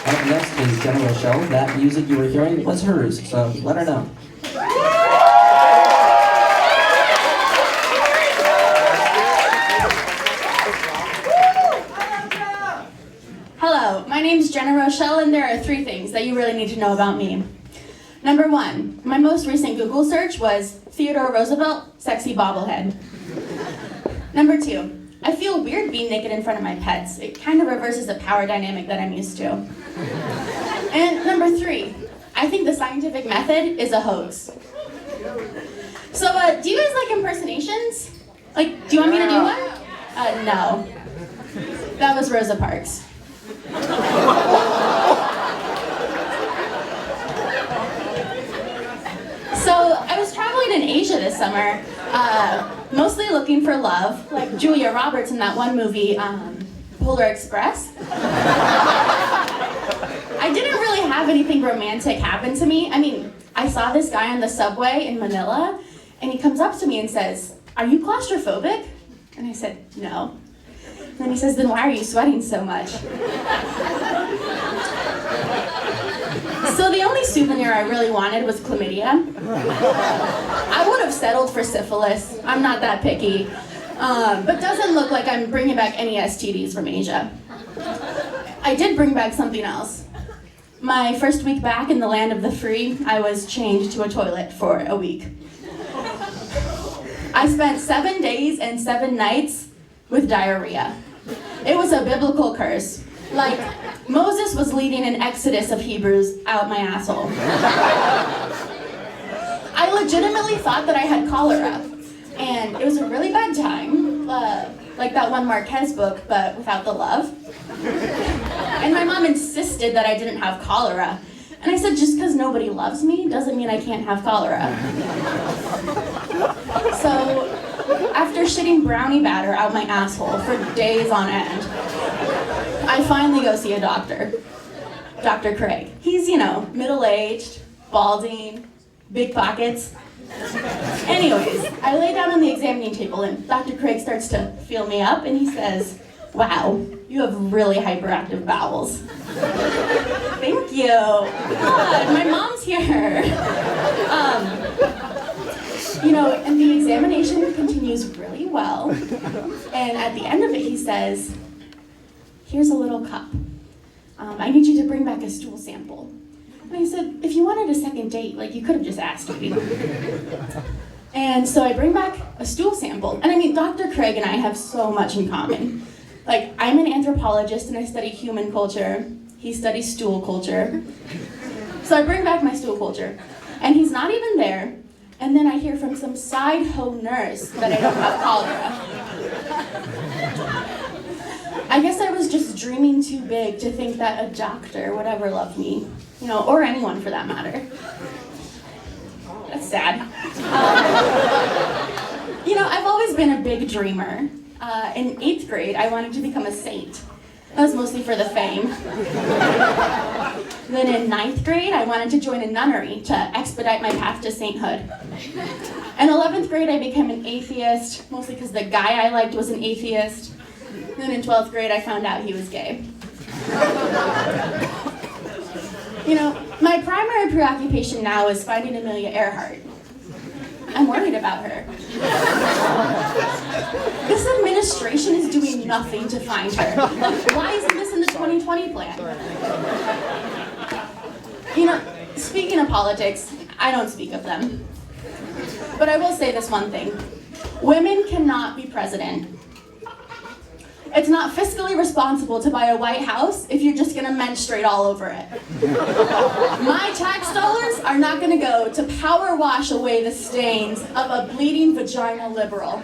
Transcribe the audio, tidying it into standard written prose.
Up next is Jenna Rochelle. That music you were hearing was hers, so let her know. Hello, my name's Jenna Rochelle, and there are 3 things that you really need to know about me. Number 1, my most recent Google search was Theodore Roosevelt, sexy bobblehead. Number 2, I feel weird being naked in front of my pets. It kind of reverses the power dynamic that I'm used to. And number 3, I think the scientific method is a hoax. So, do you guys like impersonations? Like, do you want me to do one? No. That was Rosa Parks. So I was traveling in Asia this summer, mostly looking for love, like Julia Roberts in that one movie, Polar Express. I didn't really have anything romantic happen to me. I mean, I saw this guy on the subway in Manila, and he comes up to me and says, "Are you claustrophobic?" And I said, "No." And then he says, "Then why are you sweating so much?" So the only souvenir I really wanted was chlamydia. I would have settled for syphilis. I'm not that picky. But doesn't look like I'm bringing back any STDs from Asia. I did bring back something else. My first week back in the land of the free, I was chained to a toilet for a week. I spent 7 days and 7 nights with diarrhea. It was a biblical curse. Like, Moses was leading an exodus of Hebrews out my asshole. I legitimately thought that I had cholera, and it was a really bad time, like that one Marquez book, but without the love. And my mom insisted that I didn't have cholera, and I said, just because nobody loves me doesn't mean I can't have cholera. So, after shitting brownie batter out my asshole for days on end, I finally go see a doctor, Dr. Craig. He's, middle-aged, balding, big pockets. Anyways, I lay down on the examining table and Dr. Craig starts to feel me up and he says, "Wow, you have really hyperactive bowels." Thank you. God, my mom's here. And the examination continues really well. And at the end of it, he says, "Here's a little cup. I need you to bring back a stool sample." And I said, "If you wanted a second date, you could have just asked me." And so I bring back a stool sample. And I mean, Dr. Craig and I have so much in common. I'm an anthropologist and I study human culture. He studies stool culture. So I bring back my stool culture. And he's not even there. And then I hear from some side hoe nurse that I don't have cholera. I guess I was just dreaming too big to think that a doctor would ever love me, or anyone for that matter. That's sad. I've always been a big dreamer. In 8th grade, I wanted to become a saint. That was mostly for the fame. Then in 9th grade, I wanted to join a nunnery to expedite my path to sainthood. In 11th grade, I became an atheist, mostly because the guy I liked was an atheist. Then in 12th grade, I found out he was gay. My primary preoccupation now is finding Amelia Earhart. I'm worried about her. This administration is doing nothing to find her. Why isn't this in the 2020 plan? Speaking of politics, I don't speak of them. But I will say this one thing. Women cannot be president. It's not fiscally responsible to buy a White House if you're just gonna menstruate all over it. My tax dollars are not gonna go to power wash away the stains of a bleeding vagina liberal.